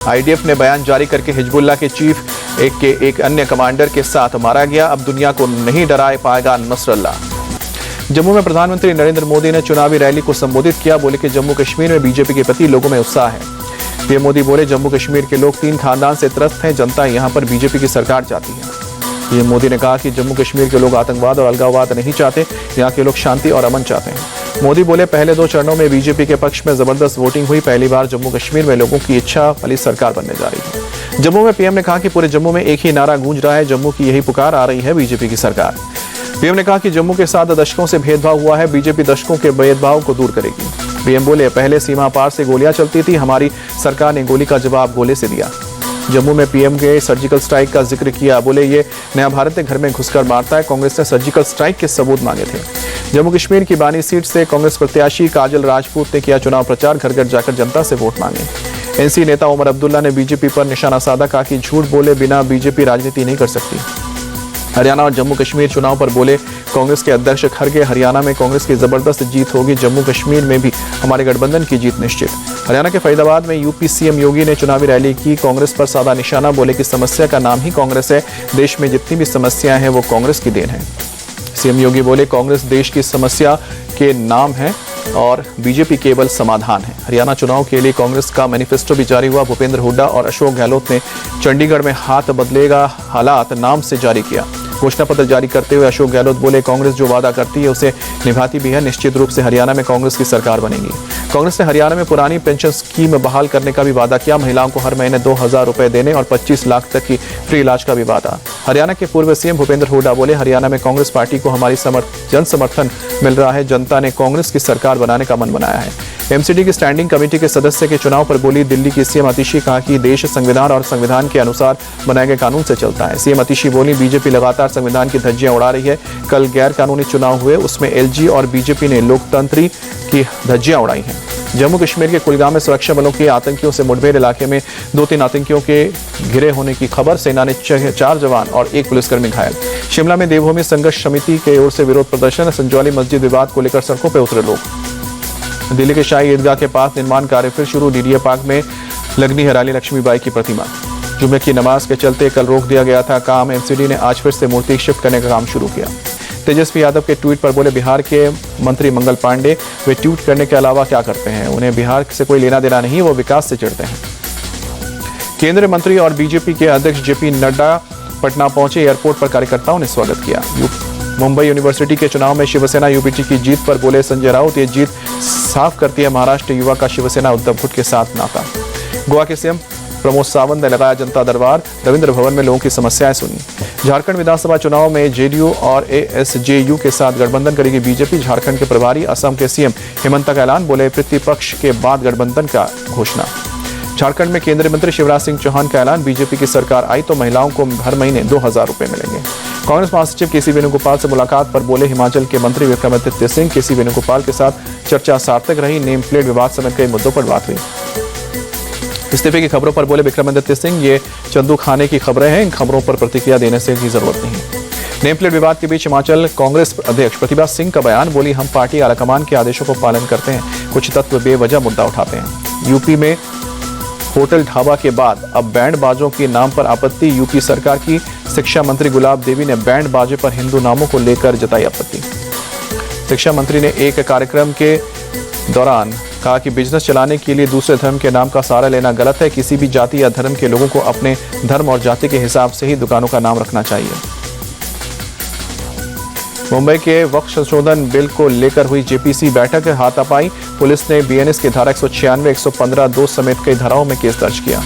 IDF ने बयान जारी करके हिजबुल्लाह के चीफ एक अन्य कमांडर के साथ मारा गया, अब दुनिया को नहीं डरा पाएगा नसरुल्लाह। जम्मू में प्रधानमंत्री नरेंद्र मोदी ने चुनावी रैली को संबोधित किया, बोले कि जम्मू कश्मीर में बीजेपी के प्रति लोगों में उत्साह है। पीएम मोदी बोले, जम्मू कश्मीर के लोग 3 खानदान से त्रस्त हैं, जनता यहां पर बीजेपी की सरकार चाहती है। पीएम मोदी ने कहा कि जम्मू कश्मीर के लोग आतंकवाद और अलगाववाद नहीं चाहते, यहां के लोग शांति और अमन चाहते हैं। मोदी बोले, पहले 2 चरणों में बीजेपी के पक्ष में जबरदस्त वोटिंग हुई, पहली बार जम्मू कश्मीर में लोगों की इच्छा वाली सरकार बनने जा रही है। जम्मू में पीएम ने कहा कि पूरे जम्मू में एक ही नारा गूंज रहा है, जम्मू की यही पुकार आ रही है, बीजेपी की सरकार। पीएम ने कहा कि जम्मू के साथ दशकों से भेदभाव हुआ है, बीजेपी दशकों के भेदभाव को दूर करेगी। पीएम बोले, पहले सीमा पार से गोलियां चलती थी, हमारी सरकार ने गोली का जवाब गोले से दिया। जम्मू में पीएम के सर्जिकल स्ट्राइक का जिक्र किया, बोले ये नया भारत घर में घुसकर मारता है, कांग्रेस ने सर्जिकल स्ट्राइक के सबूत मांगे थे। जम्मू कश्मीर की बानी सीट से कांग्रेस प्रत्याशी काजल राजपूत ने किया चुनाव प्रचार, घर घर जाकर जनता से वोट मांगे। एनसी नेता उमर अब्दुल्ला ने बीजेपी पर निशाना साधा, कहा कि झूठ बोले बिना बीजेपी राजनीति नहीं कर सकती। हरियाणा और जम्मू कश्मीर चुनाव पर बोले कांग्रेस के अध्यक्ष खड़गे, हरियाणा में कांग्रेस की जबरदस्त जीत होगी, जम्मू कश्मीर में भी हमारे गठबंधन की जीत निश्चित। हरियाणा के फरीदाबाद में यूपी सीएम योगी ने चुनावी रैली की, कांग्रेस पर साधा निशाना, बोले कि समस्या का नाम ही कांग्रेस है, देश में जितनी भी समस्याएं हैं वो कांग्रेस की देन है। सीएम योगी बोले, कांग्रेस देश की समस्या के नाम है और बीजेपी केवल समाधान है। हरियाणा चुनाव के लिए कांग्रेस का मैनिफेस्टो भी जारी हुआ, भूपेंद्र हुड्डा और अशोक गहलोत ने चंडीगढ़ में हाथ बदलेगा हालात नाम से जारी किया। घोषणा पत्र जारी करते हुए अशोक गहलोत बोले, कांग्रेस जो वादा करती है उसे निभाती भी है, निश्चित रूप से हरियाणा में कांग्रेस की सरकार बनेगी। कांग्रेस ने हरियाणा में पुरानी पेंशन स्कीम बहाल करने का भी वादा किया, महिलाओं को हर महीने 2000 रुपए देने और 25 लाख तक की फ्री इलाज का भी वादा। हरियाणा के पूर्व सीएम भूपेंद्र हुड्डा बोले, हरियाणा में कांग्रेस पार्टी को हमारी जन समर्थन मिल रहा है, जनता ने कांग्रेस की सरकार बनाने का मन बनाया है। एमसीडी की स्टैंडिंग कमेटी के सदस्य के चुनाव पर बोली दिल्ली की सीएम आतिशी, कहा कि देश संविधान और संविधान के अनुसार बनाए गए कानून से चलता है। सीएम आतिशी बोली, बीजेपी लगातार संविधान की धज्जियां उड़ा रही है, कल गैर कानूनी चुनाव हुए उसमें एलजी और बीजेपी ने लोकतंत्र की धज्जियां उड़ाई हैं। जम्मू कश्मीर के कुलगाम में सुरक्षा बलों की आतंकियों से मुठभेड़, इलाके में 2-3 आतंकियों के घिरे होने की खबर, सेना ने 4 जवान और 1 पुलिसकर्मी घायल। शिमला में देवभूमि संघर्ष समिति की ओर से विरोध प्रदर्शन, संजौली मस्जिद विवाद को लेकर सड़कों पर उतरे लोग। दिल्ली के शाही ईदगाह के पास निर्माण कार्य फिर शुरू, डीडीए पार्क में लगनी है रानी लक्ष्मीबाई की प्रतिमा। जुम्मे की नमाज के चलते कल रोक दिया गया था काम, एमसीडी ने आज फिर से मूर्ति शिफ्ट करने का काम शुरू किया। तेजस्वी यादव के ट्वीट पर बोले, बिहार के मंत्री मंगल पांडे, वे ट्वीट करने के अलावा क्या करते हैं, उन्हें बिहार से कोई लेना देना नहीं, वो विकास से चिढ़ते हैं। केंद्रीय मंत्री और बीजेपी के अध्यक्ष जेपी नड्डा पटना पहुंचे, एयरपोर्ट पर कार्यकर्ताओं ने स्वागत किया। मुंबई यूनिवर्सिटी के चुनाव में शिवसेना यूपीटी की जीत पर बोले संजय राउत, ये जीत साफ करती है महाराष्ट्र युवा का शिवसेना उद्धव गुट के साथ नाता। गोवा के सीएम प्रमोद सावंत ने लगाया जनता दरबार, रविंद्र भवन में लोगों की समस्याएं सुनी। झारखंड विधानसभा चुनाव में जेडीयू और एएसजेयू के साथ गठबंधन करेगी बीजेपी, झारखंड के प्रभारी असम के सीएम हेमंत का ऐलान, बोले प्रतिपक्ष के बाद गठबंधन का घोषणा। झारखंड में केंद्रीय मंत्री शिवराज सिंह चौहान का ऐलान, बीजेपी की सरकार आई तो महिलाओं को हर महीने 2000 रुपए मिलेंगे। कांग्रेस महासचिव केसी वेणुगोपाल से मुलाकात पर बोले हिमाचल के मंत्री विक्रमादित्य सिंह, केसी वेणुगोपाल के साथ चर्चा सार्थक रही, नेम प्लेट विवाद समेत कई मुद्दों पर बात हुई। इस्तीफे की खबरों पर बोले विक्रमादित्य सिंह, ये चंदू खाने की खबरें हैं, इन खबरों पर प्रतिक्रिया देने से की जरूरत नहीं। नेम प्लेट विवाद के बीच हिमाचल कांग्रेस अध्यक्ष प्रतिभा सिंह का बयान, बोली हम पार्टी आलाकमान के आदेशों को पालन करते हैं, कुछ तत्व बेवजह मुद्दा उठाते हैं। यूपी में होटल ढाबा के बाद अब बैंड बाजों के नाम पर आपत्ति, यूपी सरकार की शिक्षा मंत्री गुलाब देवी ने बैंड बाजे पर हिंदू नामों को लेकर जताई आपत्ति। शिक्षा मंत्री ने एक कार्यक्रम के दौरान कहा कि बिजनेस चलाने के लिए दूसरे धर्म के नाम का सहारा लेना गलत है, किसी भी जाति या धर्म के लोगों को अपने धर्म और जाति के हिसाब से ही दुकानों का नाम रखना चाहिए। मुंबई के वक्फ संशोधन बिल को लेकर हुई जेपीसी बैठक, हाथापाई, पुलिस ने बीएनएस की धारा 196, 115(2) समेत कई धाराओं में केस दर्ज किया।